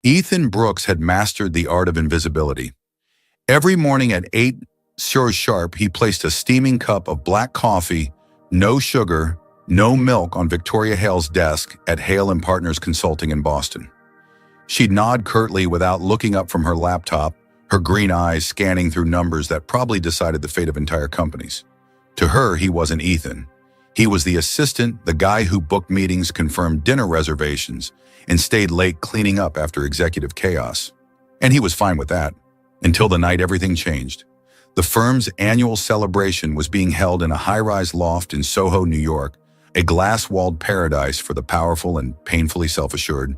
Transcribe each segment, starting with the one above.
Ethan Brooks had mastered the art of invisibility. Every morning at 8 sharp, he placed a steaming cup of black coffee, no sugar, no milk on Victoria Hale's desk at Hale & Partners Consulting in Boston. She'd nod curtly without looking up from her laptop, her green eyes scanning through numbers that probably decided the fate of entire companies. To her, he wasn't Ethan. He was the assistant, the guy who booked meetings, confirmed dinner reservations, and stayed late cleaning up after executive chaos. And he was fine with that, until the night everything changed. The firm's annual celebration was being held in a high-rise loft in Soho, New York, a glass-walled paradise for the powerful and painfully self-assured.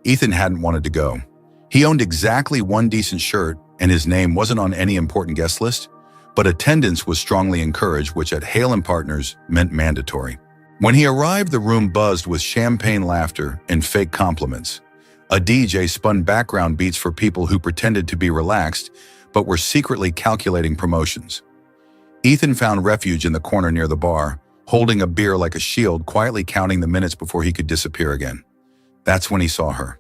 Ethan hadn't wanted to go. He owned exactly one decent shirt, and his name wasn't on any important guest list, but attendance was strongly encouraged, which at Hale & Partners meant mandatory. When he arrived, the room buzzed with champagne laughter and fake compliments. A DJ spun background beats for people who pretended to be relaxed, but were secretly calculating promotions. Ethan found refuge in the corner near the bar, holding a beer like a shield, quietly counting the minutes before he could disappear again. That's when he saw her.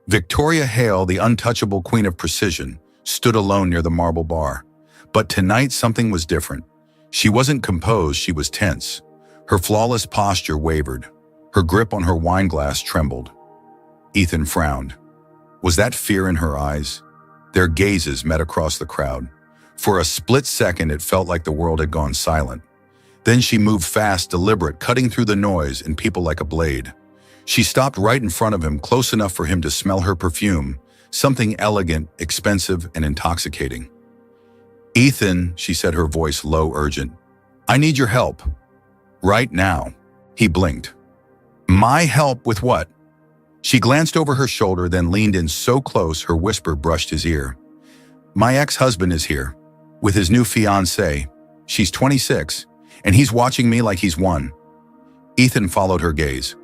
Victoria Hale, the untouchable queen of precision, stood alone near the marble bar. But tonight something was different. She wasn't composed, she was tense. Her flawless posture wavered. Her grip on her wine glass trembled. Ethan frowned. Was that fear in her eyes? Their gazes met across the crowd. For a split second, it felt like the world had gone silent. Then she moved fast, deliberate, cutting through the noise and people like a blade. She stopped right in front of him, close enough for him to smell her perfume, something elegant, expensive, and intoxicating. "Ethan," she said, her voice low, urgent. "I need your help. Right now." He blinked. "My help with what?" She glanced over her shoulder, then leaned in so close her whisper brushed his ear. "My ex-husband is here, with his new fiancée. She's 26, and he's watching me like he's one." Ethan followed her gaze.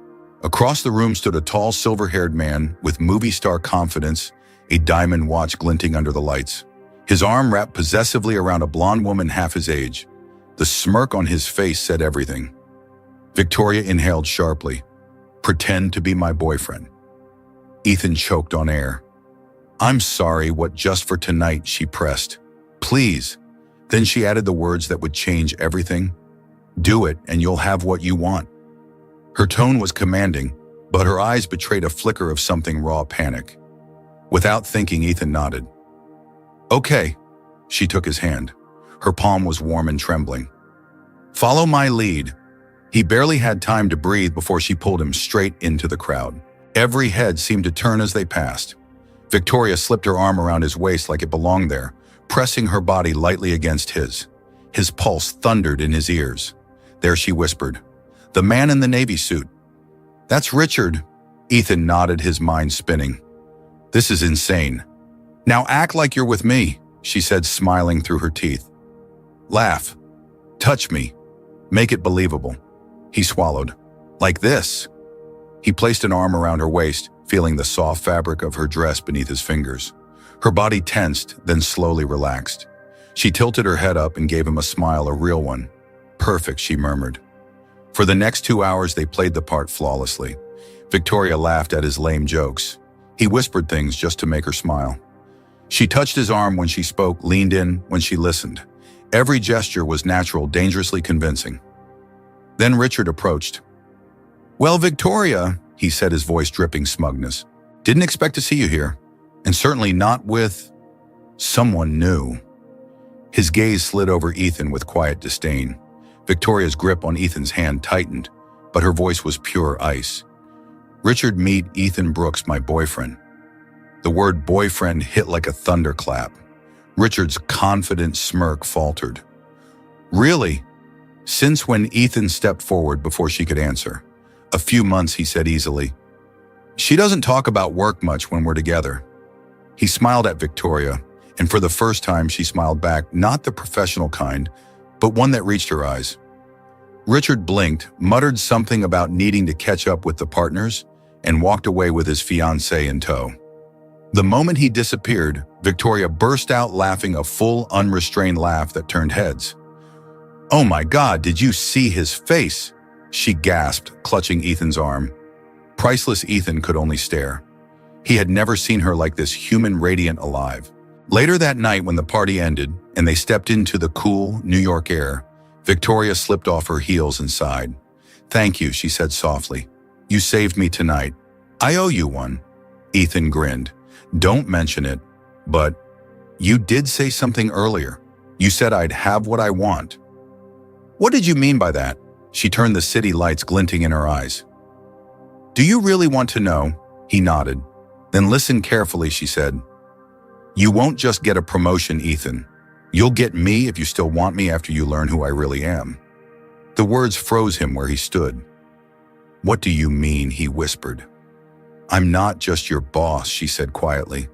Across the room stood a tall, silver-haired man with movie star confidence, a diamond watch glinting under the lights. His arm wrapped possessively around a blonde woman half his age. The smirk on his face said everything. Victoria inhaled sharply. "Pretend to be my boyfriend." Ethan choked on air. "I'm sorry, what just for tonight?" she pressed. "Please." Then she added the words that would change everything. "Do it, and you'll have what you want." Her tone was commanding, but her eyes betrayed a flicker of something raw panic. Without thinking, Ethan nodded. "Okay." She took his hand. Her palm was warm and trembling. "Follow my lead." He barely had time to breathe before she pulled him straight into the crowd. Every head seemed to turn as they passed. Victoria slipped her arm around his waist like it belonged there, pressing her body lightly against his. His pulse thundered in his ears. There she whispered, "The man in the navy suit." "That's Richard." Ethan nodded, his mind spinning. "This is insane." "Now act like you're with me," she said, smiling through her teeth. "Laugh. Touch me. Make it believable." He swallowed. "Like this." He placed an arm around her waist, feeling the soft fabric of her dress beneath his fingers. Her body tensed, then slowly relaxed. She tilted her head up and gave him a smile, a real one. "Perfect," she murmured. For the next 2 hours, they played the part flawlessly. Victoria laughed at his lame jokes. He whispered things just to make her smile. She touched his arm when she spoke, leaned in when she listened. Every gesture was natural, dangerously convincing. Then Richard approached. "Well, Victoria," he said, his voice dripping smugness, "didn't expect to see you here, and certainly not with someone new." His gaze slid over Ethan with quiet disdain. Victoria's grip on Ethan's hand tightened, but her voice was pure ice. "Richard, meet Ethan Brooks, my boyfriend." The word boyfriend hit like a thunderclap. Richard's confident smirk faltered. "Really?" Since when? Ethan stepped forward before she could answer. "A few months," he said easily. "She doesn't talk about work much when we're together." He smiled at Victoria, and for the first time she smiled back, not the professional kind, but one that reached her eyes. Richard blinked, muttered something about needing to catch up with the partners, and walked away with his fiancée in tow. The moment he disappeared, Victoria burst out laughing, a full, unrestrained laugh that turned heads. "Oh my God, did you see his face?" she gasped, clutching Ethan's arm. Priceless Ethan could only stare. He had never seen her like this, human, radiant, alive. Later that night, when the party ended and they stepped into the cool New York air, Victoria slipped off her heels and sighed. "Thank you," she said softly. "You saved me tonight. I owe you one." Ethan grinned. "Don't mention it, but you did say something earlier. You said I'd have what I want." "What did you mean by that?" She turned, the city lights glinting in her eyes. "Do you really want to know?" He nodded. "Then listen carefully," she said. "You won't just get a promotion, Ethan. You'll get me if you still want me after you learn who I really am." The words froze him where he stood. "What do you mean?" he whispered. "I'm not just your boss," she said quietly.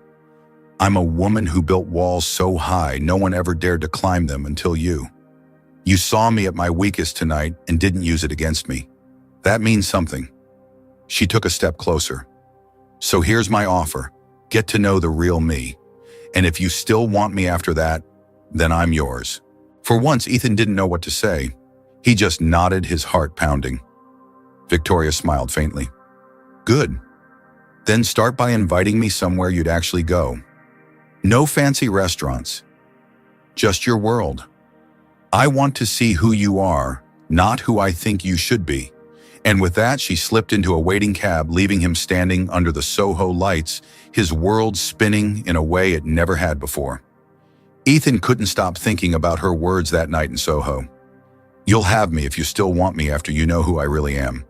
"I'm a woman who built walls so high no one ever dared to climb them until you. You saw me at my weakest tonight and didn't use it against me. That means something." She took a step closer. "So here's my offer. Get to know the real me. And if you still want me after that, then I'm yours." For once, Ethan didn't know what to say. He just nodded, his heart pounding. Victoria smiled faintly. "Good. Then start by inviting me somewhere you'd actually go. No fancy restaurants. Just your world. I want to see who you are, not who I think you should be." And with that, she slipped into a waiting cab, leaving him standing under the Soho lights, his world spinning in a way it never had before. Ethan couldn't stop thinking about her words that night in Soho. "You'll have me if you still want me after you know who I really am."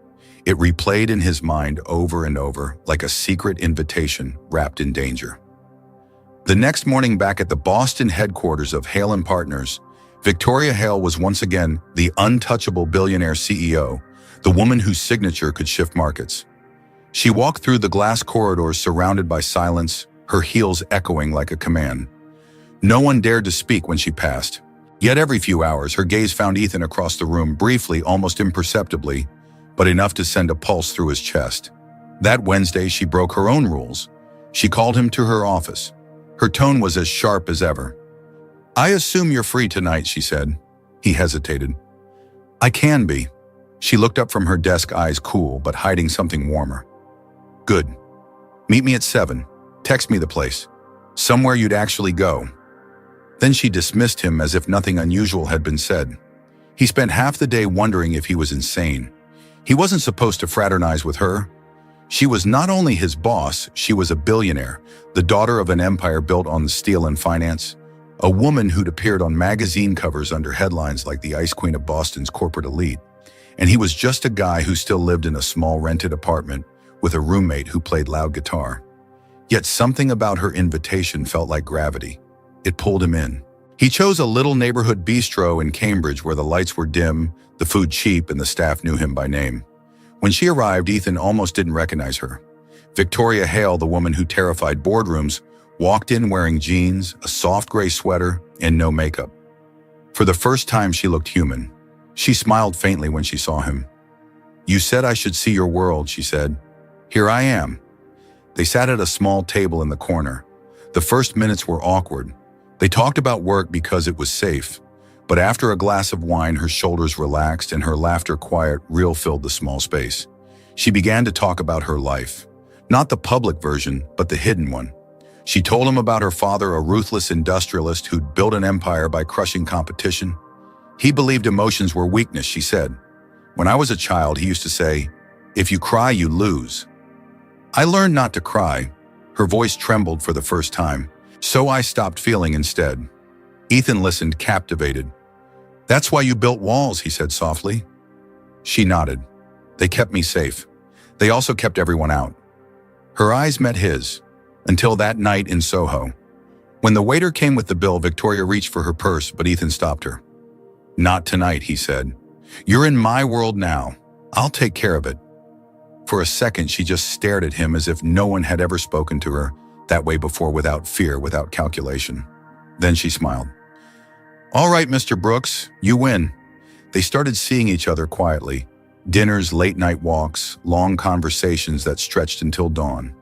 It replayed in his mind over and over, like a secret invitation wrapped in danger. The next morning, back at the Boston headquarters of Hale & Partners, Victoria Hale was once again the untouchable billionaire CEO, the woman whose signature could shift markets. She walked through the glass corridors surrounded by silence, her heels echoing like a command. No one dared to speak when she passed. Yet every few hours, her gaze found Ethan across the room, briefly, almost imperceptibly, but enough to send a pulse through his chest. That Wednesday, she broke her own rules. She called him to her office. Her tone was as sharp as ever. "I assume you're free tonight," she said. He hesitated. "I can be." She looked up from her desk, eyes cool, but hiding something warmer. "Good. Meet me at 7. Text me the place. Somewhere you'd actually go." Then she dismissed him as if nothing unusual had been said. He spent half the day wondering if he was insane. He wasn't supposed to fraternize with her. She was not only his boss, she was a billionaire, the daughter of an empire built on steel and finance, a woman who'd appeared on magazine covers under headlines like the Ice Queen of Boston's corporate elite. And he was just a guy who still lived in a small rented apartment with a roommate who played loud guitar. Yet something about her invitation felt like gravity. It pulled him in. He chose a little neighborhood bistro in Cambridge where the lights were dim, the food cheap, and the staff knew him by name. When she arrived, Ethan almost didn't recognize her. Victoria Hale, the woman who terrified boardrooms, walked in wearing jeans, a soft gray sweater, and no makeup. For the first time, she looked human. She smiled faintly when she saw him. "You said I should see your world," she said. "Here I am." They sat at a small table in the corner. The first minutes were awkward. They talked about work because it was safe. But after a glass of wine, her shoulders relaxed and her laughter, quiet, real, filled the small space. She began to talk about her life. Not the public version, but the hidden one. She told him about her father, a ruthless industrialist who'd built an empire by crushing competition. He believed emotions were weakness, she said. "When I was a child, he used to say, 'If you cry, you lose.' I learned not to cry." Her voice trembled for the first time. "So I stopped feeling instead." Ethan listened, captivated. "That's why you built walls," he said softly. She nodded. "They kept me safe. They also kept everyone out." Her eyes met his, until that night in Soho. When the waiter came with the bill, Victoria reached for her purse, but Ethan stopped her. "Not tonight," he said. "You're in my world now. I'll take care of it." For a second, she just stared at him as if no one had ever spoken to her that way before, without fear, without calculation. Then she smiled. "All right, Mr. Brooks, you win." They started seeing each other quietly. Dinners, late-night walks, long conversations that stretched until dawn.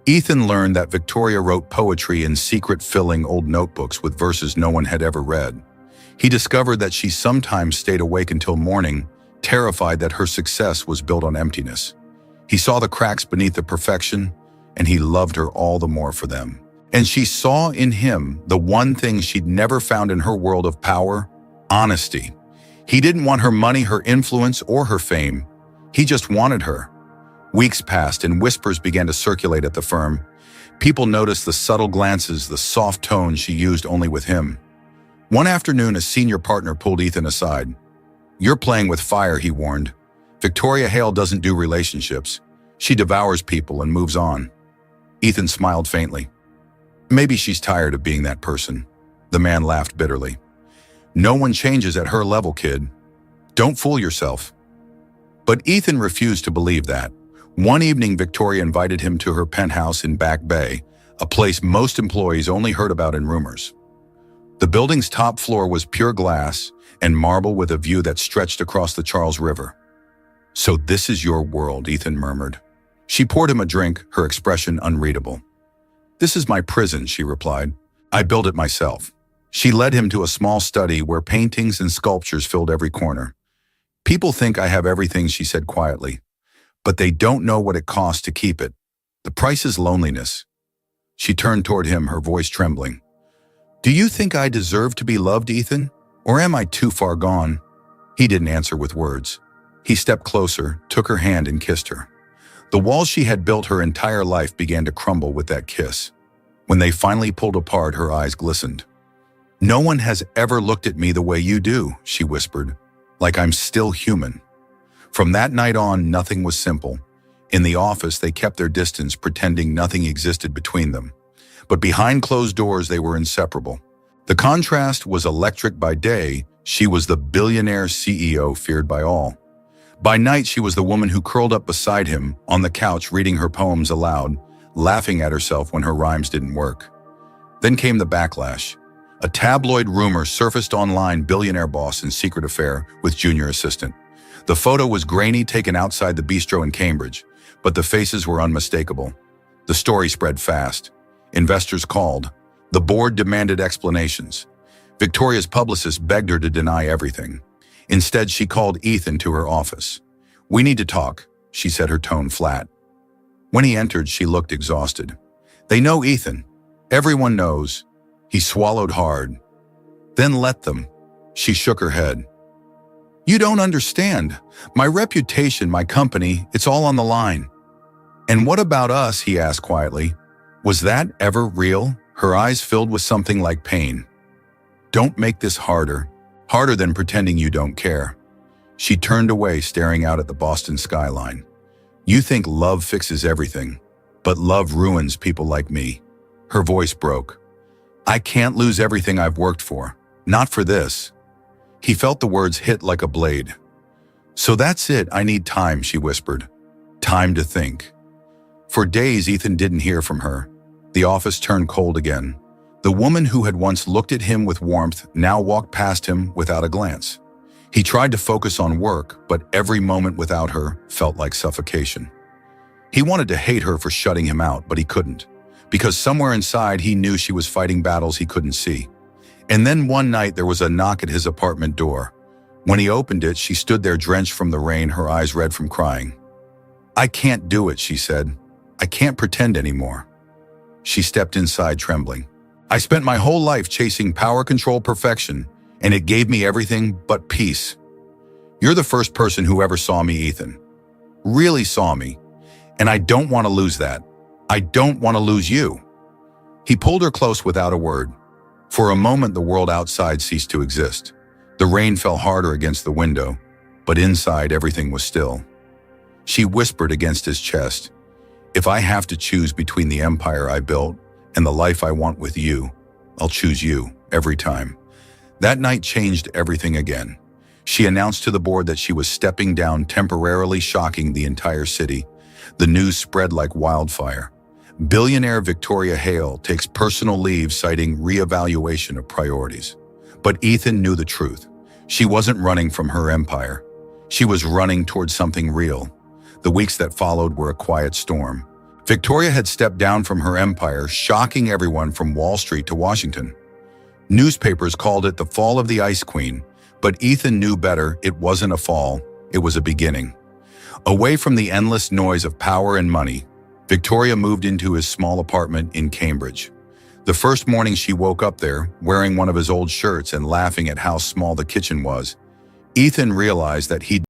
Ethan learned that Victoria wrote poetry in secret, filling old notebooks with verses no one had ever read. He discovered that she sometimes stayed awake until morning, terrified that her success was built on emptiness. He saw the cracks beneath the perfection, and he loved her all the more for them. And she saw in him the one thing she'd never found in her world of power: honesty. He didn't want her money, her influence, or her fame. He just wanted her. Weeks passed and whispers began to circulate at the firm. People noticed the subtle glances, the soft tones she used only with him. One afternoon, a senior partner pulled Ethan aside. "You're playing with fire," he warned. "Victoria Hale doesn't do relationships. She devours people and moves on." Ethan smiled faintly. "Maybe she's tired of being that person." The man laughed bitterly. "No one changes at her level, kid. Don't fool yourself." But Ethan refused to believe that. One evening, Victoria invited him to her penthouse in Back Bay, a place most employees only heard about in rumors. The building's top floor was pure glass and marble with a view that stretched across the Charles River. "So this is your world," Ethan murmured. She poured him a drink, her expression unreadable. "This is my prison," she replied. "I built it myself." She led him to a small study where paintings and sculptures filled every corner. "People think I have everything," she said quietly, "but they don't know what it costs to keep it. The price is loneliness." She turned toward him, her voice trembling. "Do you think I deserve to be loved, Ethan? Or am I too far gone?" He didn't answer with words. He stepped closer, took her hand and kissed her. The walls she had built her entire life began to crumble with that kiss. When they finally pulled apart, her eyes glistened. "No one has ever looked at me the way you do," she whispered, "like I'm still human." From that night on, nothing was simple. In the office, they kept their distance, pretending nothing existed between them. But behind closed doors, they were inseparable. The contrast was electric. By day, she was the billionaire CEO feared by all. By night, she was the woman who curled up beside him on the couch reading her poems aloud, laughing at herself when her rhymes didn't work. Then came the backlash. A tabloid rumor surfaced online: billionaire boss in secret affair with junior assistant. The photo was grainy, taken outside the bistro in Cambridge, but the faces were unmistakable. The story spread fast. Investors called. The board demanded explanations. Victoria's publicist begged her to deny everything. Instead, she called Ethan to her office. "We need to talk," she said, her tone flat. When he entered, she looked exhausted. "They know, Ethan. Everyone knows." He swallowed hard. "Then let them." She shook her head. "You don't understand. My reputation, my company, it's all on the line." "And what about us?" he asked quietly. "Was that ever real?" Her eyes filled with something like pain. "Don't make this harder. Harder than pretending you don't care." She turned away, staring out at the Boston skyline. "You think love fixes everything, but love ruins people like me." Her voice broke. "I can't lose everything I've worked for. Not for this." He felt the words hit like a blade. "So that's it. I need time," she whispered. "Time to think." For days, Ethan didn't hear from her. The office turned cold again. The woman who had once looked at him with warmth now walked past him without a glance. He tried to focus on work, but every moment without her felt like suffocation. He wanted to hate her for shutting him out, but he couldn't, because somewhere inside he knew she was fighting battles he couldn't see. And then one night there was a knock at his apartment door. When he opened it, she stood there drenched from the rain, her eyes red from crying. "I can't do it," she said. "I can't pretend anymore." She stepped inside, trembling. "I spent my whole life chasing power, control, perfection, and it gave me everything but peace. You're the first person who ever saw me, Ethan. Really saw me. And I don't want to lose that. I don't want to lose you." He pulled her close without a word. For a moment, the world outside ceased to exist. The rain fell harder against the window, but inside everything was still. She whispered against his chest, "If I have to choose between the empire I built and the life I want with you, I'll choose you every time." That night changed everything again. She announced to the board that she was stepping down temporarily, shocking the entire city. The news spread like wildfire. Billionaire Victoria Hale takes personal leave, citing reevaluation of priorities. But Ethan knew the truth. She wasn't running from her empire. She was running towards something real. The weeks that followed were a quiet storm. Victoria had stepped down from her empire, shocking everyone from Wall Street to Washington. Newspapers called it the fall of the Ice Queen, but Ethan knew better. It wasn't a fall, it was a beginning. Away from the endless noise of power and money, Victoria moved into his small apartment in Cambridge. The first morning she woke up there, wearing one of his old shirts and laughing at how small the kitchen was, Ethan realized that he'd